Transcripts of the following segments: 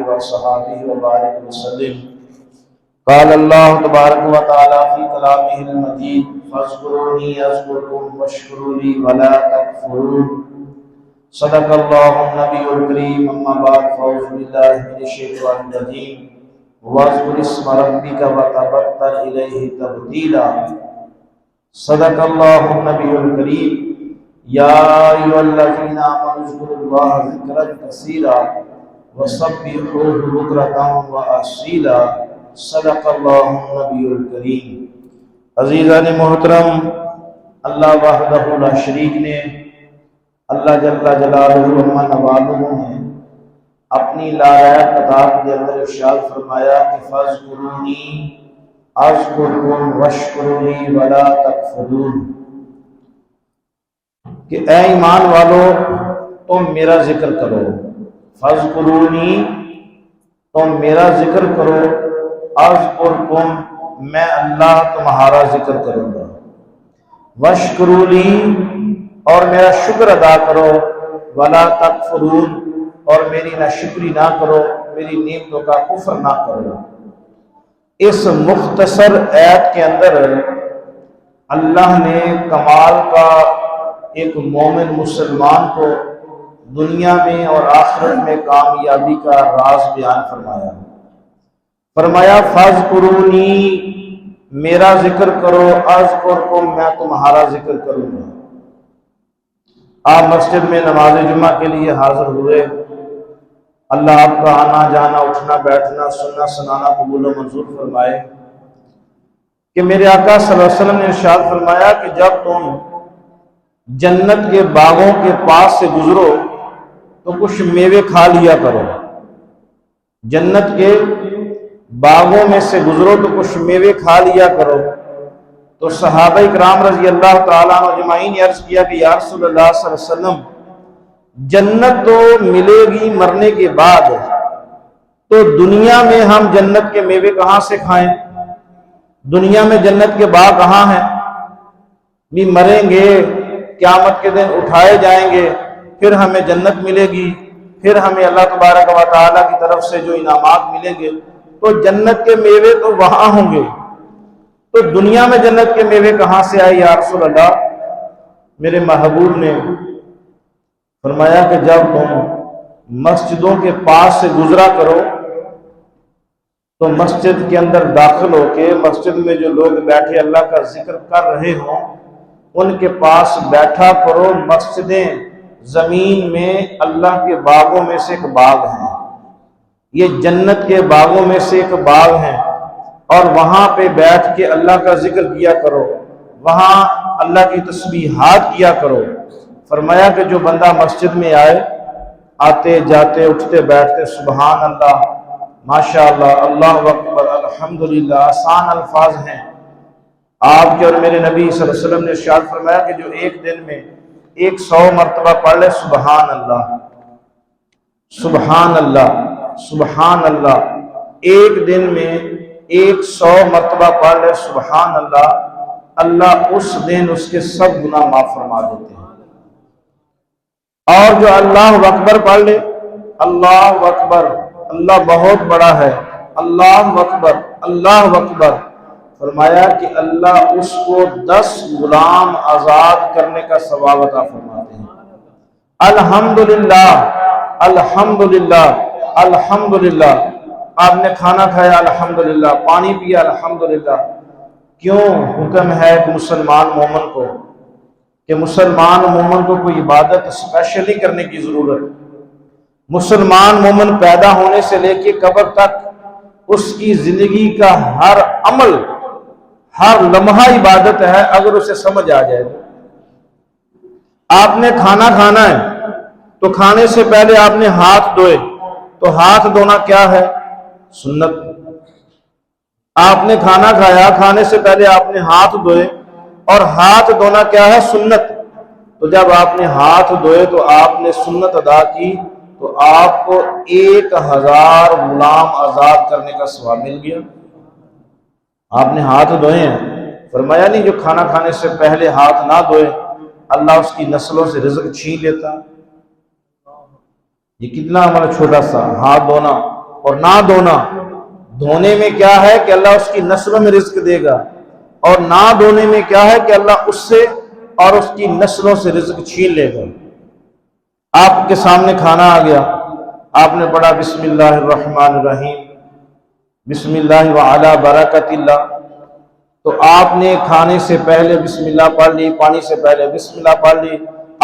وصحبه وبارك وسلم. قال الله تبارك وتعالى في كلامه المجيد فاذكروني اذكركم واشكروا لي ولا تكفرون. صدق الله النبي الكريم. اما بعد فاعوذ بالله من الشيطان الرجيم. واذكر اسم ربك وتبتل الیہ تبتیلا. صدق اللہ النبی الکریم. یا ایھا الذین آمنوا اذکروا اللہ ذکرا کثیرا وسبحوہ بکرۃ واصیلا. صدق اللہ النبی الکریم. عزیزان محترم، اللہ وحدہ لا شریک نے، اللہ جل جلالہ ومن والہ نے اپنی لایق کتاب کے اندر ارشاد فرمایا کہ فاذکرونی اذکرکم واشکروا لی ولا تکفرون، کہ اے ایمان والو تم میرا ذکر کرو. فاذکرونی تم میرا ذکر کرو، اذکرکم میں اللہ تمہارا ذکر کروں گا، واشکروا لی اور میرا شکر ادا کرو، ولا تکفرون اور میری ناشکری نہ کرو، میری نعمتوں کا کفر نہ کرو. اس مختصر آیت کے اندر اللہ نے کمال کا ایک مومن مسلمان کو دنیا میں اور آخرت میں کامیابی کا راز بیان فرمایا. فرمایا فاذکرونی میرا ذکر کرو، اذکرکم میں تمہارا ذکر کروں گا. آپ مسجد میں نماز جمعہ کے لیے حاضر ہوئے. اللہ آپ کا آنا جانا اٹھنا بیٹھنا سننا سنانا قبول و منظور فرمائے. کہ میرے آقا صلی اللہ علیہ وسلم نے ارشاد فرمایا کہ جب تم جنت کے باغوں کے پاس سے گزرو تو کچھ میوے کھا لیا کرو. جنت کے باغوں میں سے گزرو تو کچھ میوے کھا لیا کرو. تو صحابہ کرام رضی اللہ تعالیٰ عنہ اجمعین نے عرض کیا کہ یا رسول اللہ صلی اللہ علیہ وسلم جنت تو ملے گی مرنے کے بعد، تو دنیا میں ہم جنت کے میوے کہاں سے کھائیں؟ دنیا میں جنت کے باغ کہاں ہیں؟ بھی مریں گے، قیامت کے دن اٹھائے جائیں گے، پھر ہمیں جنت ملے گی، پھر ہمیں اللہ تبارک و تعالیٰ کی طرف سے جو انعامات ملیں گے، تو جنت کے میوے تو وہاں ہوں گے. تو دنیا میں جنت کے میوے کہاں سے آئے یا رسول اللہ؟ میرے محبوب نے فرمایا کہ جب تم مسجدوں کے پاس سے گزرا کرو تو مسجد کے اندر داخل ہو کے مسجد میں جو لوگ بیٹھے اللہ کا ذکر کر رہے ہوں ان کے پاس بیٹھا کرو. مسجدیں زمین میں اللہ کے باغوں میں سے ایک باغ ہیں، یہ جنت کے باغوں میں سے ایک باغ ہیں، اور وہاں پہ بیٹھ کے اللہ کا ذکر کیا کرو، وہاں اللہ کی تسبیحات کیا کرو. فرمایا کہ جو بندہ مسجد میں آئے، آتے جاتے اٹھتے بیٹھتے سبحان اللہ ماشاءاللہ اللہ اکبر الحمدللہ آسان الفاظ ہیں. آپ کے اور میرے نبی صلی اللہ علیہ وسلم نے ارشاد فرمایا کہ جو ایک دن میں 100 مرتبہ پڑھ لے سبحان اللہ سبحان اللہ سبحان اللہ، ایک دن میں 100 مرتبہ پڑھ لے سبحان اللہ، اللہ اس دن اس کے سب گناہ معاف فرما دیتے ہیں. اور جو اللہ اکبر پڑھ لے، اللہ اکبر اللہ بہت بڑا ہے، اللہ اکبر اللہ اکبر، فرمایا کہ اللہ اس کو 10 غلام آزاد کرنے کا ثواب عطا فرماتے ہیں. الحمدللہ الحمدللہ الحمدللہ. آپ نے کھانا کھایا الحمدللہ، پانی پیا الحمدللہ. کیوں حکم ہے ایک مسلمان مومن کو کہ مسلمان مومن کو کوئی عبادت اسپیشلی کرنے کی ضرورت. مسلمان مومن پیدا ہونے سے لے کے قبر تک اس کی زندگی کا ہر عمل ہر لمحہ عبادت ہے اگر اسے سمجھ آ جائے. آپ نے کھانا کھانا ہے تو کھانے سے پہلے آپ نے ہاتھ دھوئے، تو ہاتھ دھونا کیا ہے؟ سنت. آپ نے کھانا کھایا، کھانے سے پہلے آپ نے ہاتھ دھوئے، اور ہاتھ دھونا کیا ہے؟ سنت. تو جب آپ نے ہاتھ دھوئے تو آپ نے سنت ادا کی تو آپ کو 1000 غلام آزاد کرنے کا ثواب مل گیا. آپ نے ہاتھ دھوئے ہیں، فرمایا نہیں جو کھانا کھانے سے پہلے ہاتھ نہ دھوئے اللہ اس کی نسلوں سے رزق چھین لیتا. یہ کتنا عمل چھوٹا سا، ہاتھ دھونا اور نہ دھونا، دھونے میں کیا ہے کہ اللہ اس کی نسلوں میں رزق دے گا، اور نہ دھونے میں کیا ہے کہ اللہ اس سے اور اس کی نسلوں سے رزق چھین لے گا۔ آپ کے سامنے کھانا آ گیا، آپ نے پڑھا بسم اللہ الرحمن الرحیم، بسم اللہ وعلی برکت اللہ، تو آپ نے کھانے سے پہلے بسم اللہ پڑھ لی، پانی سے پہلے بسم اللہ پڑھ لی،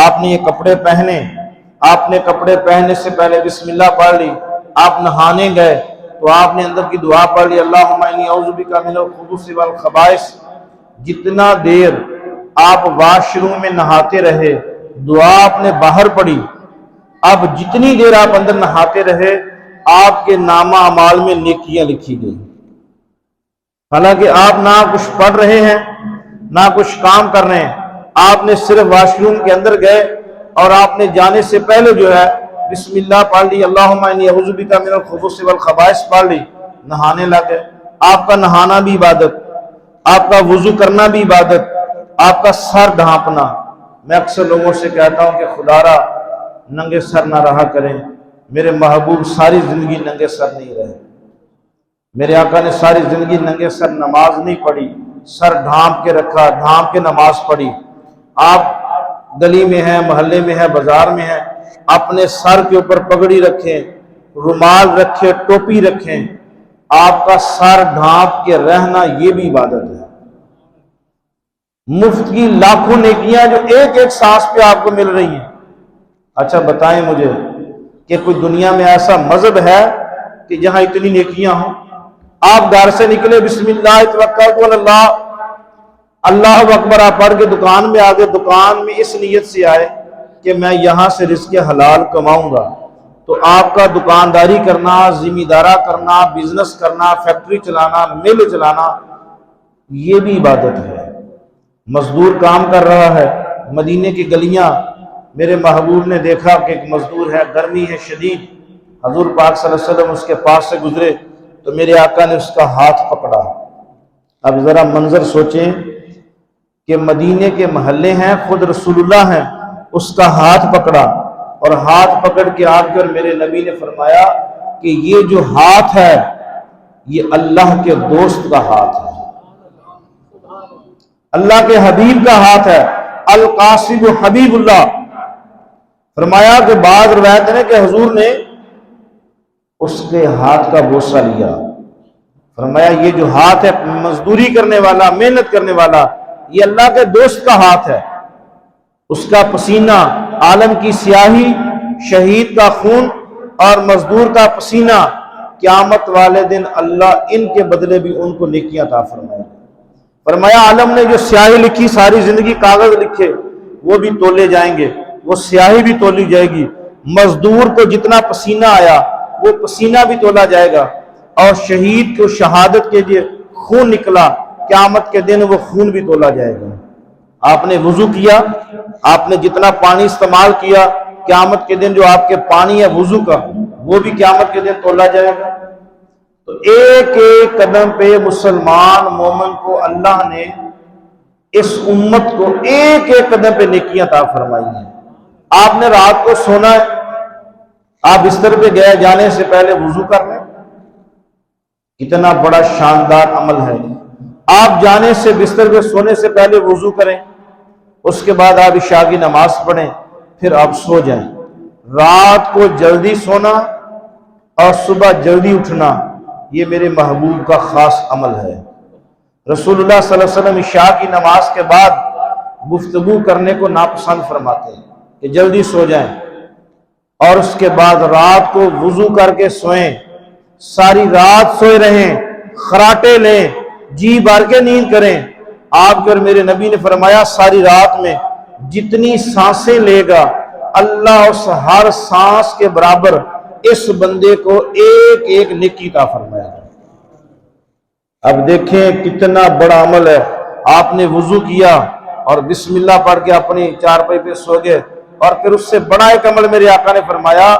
آپ نے یہ کپڑے پہنے، آپ نے کپڑے پہننے سے پہلے بسم اللہ پڑھ لی، آپ نہانے گئے تو آپ نے اندر کی دعا پڑھ لی، اللہم انی اعوذ بک من الخبث والخبائث۔ جتنا دیر آپ واش روم میں نہاتے رہے دعا آپ نے باہر پڑھی، اب جتنی دیر آپ اندر نہاتے رہے آپ کے نامہ اعمال میں نیکیاں لکھی گئی۔ حالانکہ آپ نہ کچھ پڑھ رہے ہیں نہ کچھ کام کر رہے ہیں، آپ نے صرف واش روم کے اندر گئے اور آپ نے جانے سے پہلے جو ہے بسم اللہ پڑھ لی، اللہم انی اعوذ بک من الخبث والخبائث پڑھ لی، نہانے لگے۔ آپ کا نہانا بھی عبادت، آپ کا وضو کرنا بھی عبادت، آپ کا سر ڈھانپنا۔ میں اکثر لوگوں سے کہتا ہوں کہ خدا را ننگے سر نہ رہا کریں، میرے محبوب ساری زندگی ننگے سر نہیں رہے، میرے آقا نے ساری زندگی ننگے سر نماز نہیں پڑھی، سر ڈھانپ کے رکھا، ڈھانپ کے نماز پڑھی۔ آپ گلی میں ہیں، محلے میں ہیں، بازار میں ہیں، اپنے سر کے اوپر پگڑی رکھیں، رومال رکھیں، ٹوپی رکھیں، آپ کا سر ڈھانپ کے رہنا یہ بھی عبادت ہے۔ مفت کی لاکھوں نیکیاں جو ایک ایک سانس پہ آپ کو مل رہی ہیں۔ اچھا بتائیں مجھے کہ کوئی دنیا میں ایسا مذہب ہے کہ جہاں اتنی نیکیاں ہوں؟ آپ گھر سے نکلے بسم اللہ توکلت علی اللہ، اللہ اکبر آپ پڑھ کے دکان میں آگے، دکان میں اس نیت سے آئے کہ میں یہاں سے رزق حلال کماؤں گا، تو آپ کا دکانداری کرنا، ذمہ دارہ کرنا، بزنس کرنا، فیکٹری چلانا، مل چلانا، یہ بھی عبادت ہے۔ مزدور کام کر رہا ہے، مدینے کی گلیاں، میرے محبوب نے دیکھا کہ ایک مزدور ہے، گرمی ہے شدید، حضور پاک صلی اللہ علیہ وسلم اس کے پاس سے گزرے تو میرے آقا نے اس کا ہاتھ پکڑا۔ اب ذرا منظر سوچیں کہ مدینے کے محلے ہیں، خود رسول اللہ ہیں، اس کا ہاتھ پکڑا، اور ہاتھ پکڑ کے آ کر میرے نبی نے فرمایا کہ یہ جو ہاتھ ہے یہ اللہ کے دوست کا ہاتھ ہے، اللہ کے حبیب کا ہاتھ ہے، القاسم حبیب اللہ۔ فرمایا کہ بعض روایت ہے کہ حضور نے اس کے ہاتھ کا بوسہ لیا، فرمایا یہ جو ہاتھ ہے مزدوری کرنے والا، محنت کرنے والا، یہ اللہ کے دوست کا ہاتھ ہے، اس کا پسینہ، عالم کی سیاہی، شہید کا خون اور مزدور کا پسینہ، قیامت والے دن اللہ ان کے بدلے بھی ان کو نیکیاں عطا فرمائے۔ فرمایا عالم نے جو سیاہی لکھی، ساری زندگی کاغذ لکھے، وہ بھی تولے جائیں گے، وہ سیاہی بھی تولی جائے گی، مزدور کو جتنا پسینہ آیا وہ پسینہ بھی تولا جائے گا، اور شہید کو شہادت کے لیے خون نکلا، قیامت کے دن وہ خون بھی تولا جائے گا۔ آپ نے وضو کیا، آپ نے جتنا پانی استعمال کیا، قیامت کے دن جو آپ کے پانی ہے وضو کا وہ بھی قیامت کے دن تولا جائے گا۔ تو ایک ایک قدم پہ مسلمان مومن کو اللہ نے، اس امت کو ایک ایک قدم پہ نیکیاں عطا فرمائی ہیں۔ آپ نے رات کو سونا ہے، آپ بستر پہ گئے، جانے سے پہلے وضو کر لیں، کتنا بڑا شاندار عمل ہے۔ آپ جانے سے بستر پہ سونے سے پہلے وضو کریں، اس کے بعد آپ عشاء کی نماز پڑھیں، پھر آپ سو جائیں۔ رات کو جلدی سونا اور صبح جلدی اٹھنا یہ میرے محبوب کا خاص عمل ہے۔ رسول اللہ صلی اللہ علیہ وسلم عشاء کی نماز کے بعد گفتگو کرنے کو ناپسند فرماتے ہیں کہ جلدی سو جائیں، اور اس کے بعد رات کو وضو کر کے سوئیں، ساری رات سوئے رہیں، خراٹے لیں، جی بھر کے نیند کریں۔ آپ کے اور میرے نبی نے فرمایا ساری رات میں جتنی سانسیں لے گا اللہ اس ہر سانس کے برابر اس بندے کو ایک ایک نیکی عطا فرمائے گا۔ اب دیکھیں کتنا بڑا عمل ہے۔ آپ نے وضو کیا اور بسم اللہ پڑھ کے اپنی چارپائی پہ سو گئے، اور پھر اس سے بڑا ایک عمل میرے آقا نے فرمایا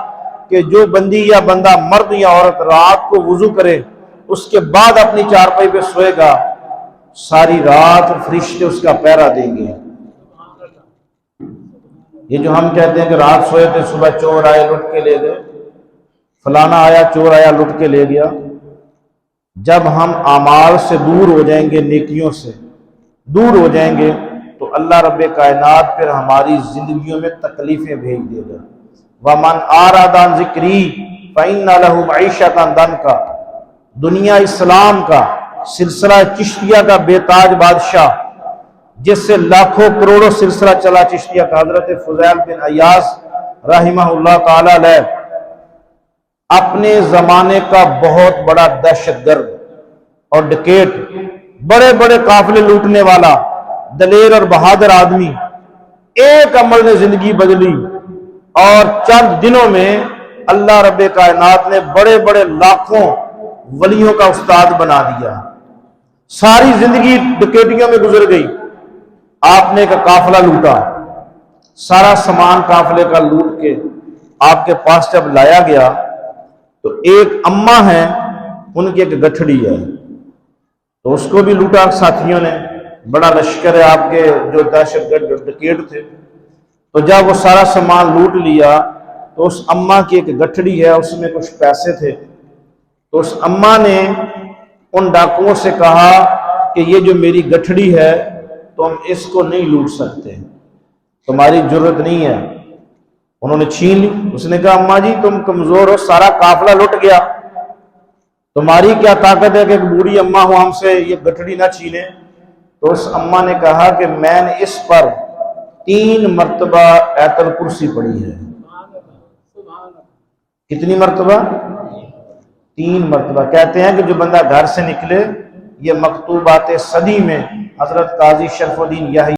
کہ جو بندی یا بندہ، مرد یا عورت، رات کو وضو کرے اس کے بعد اپنی چارپائی پہ سوئے گا، ساری رات فرشتے اس کا پہرا دیں گے۔ یہ جو ہم کہتے ہیں کہ رات سوئے تھے صبح چور آئے لٹ کے لے گئے، فلانا آیا، چور آیا، لٹ کے لے گیا۔ جب ہم اعمال سے دور ہو جائیں گے، نیکیوں سے دور ہو جائیں گے، تو اللہ رب کائنات پھر ہماری زندگیوں میں تکلیفیں بھیج دے گا۔ وَمَنْ أَعْرَضَ عَنْ ذِكْرِي فَإِنَّ لَهُ مَعِيشَةً ضَنْكَ۔ دنیا اسلام کا سلسلہ چشتیہ کا بے تاج بادشاہ، جس سے لاکھوں کروڑوں سلسلہ چلا چشتیہ کا، حضرت فضیل بن عیاض رحمہ اللہ تعالی علیہ، اپنے زمانے کا بہت بڑا دہشت گرد اور ڈکیٹ، بڑے بڑے قافلے لوٹنے والا، دلیر اور بہادر آدمی، ایک عمل نے زندگی بدلی، اور چند دنوں میں اللہ رب کائنات نے بڑے بڑے لاکھوں ولیوں کا استاد بنا دیا۔ ساری زندگی ڈکیٹیوں میں گزر گئی، آپ نے ایک قافلہ لوٹا، سارا سامان قافلے کا لوٹ کے آپ کے پاس جب لایا گیا تو ایک اماں ہے، ان کی ایک گٹھڑی ہے، تو اس کو بھی لوٹا ساتھیوں نے، بڑا لشکر ہے آپ کے جو دہشت گرد ڈکیٹ تھے۔ تو جب وہ سارا سامان لوٹ لیا تو اس اماں کی ایک گٹھڑی ہے، اس میں کچھ پیسے تھے، تو اس اماں نے ان ڈاکوؤں سے کہا کہ یہ جو میری گٹھڑی ہے تم اس کو نہیں لوٹ سکتے، تمہاری جرت نہیں ہے۔ انہوں نے چھین لی۔ اس نے کہا اماں جی تم کمزور ہو، سارا قافلہ لٹ گیا، تمہاری کیا طاقت ہے کہ ایک بوڑھی اماں ہو ہم سے یہ گٹھڑی نہ چھینے؟ تو اس اماں نے کہا کہ میں نے اس پر 3 مرتبہ آیت الکرسی پڑھی ہے۔ کتنی مرتبہ؟ 3 مرتبہ۔ کہتے ہیں کہ جو بندہ گھر سے نکلے، یہ مکتوبات صدی میں حضرت قاضی شرف الدین یحییٰ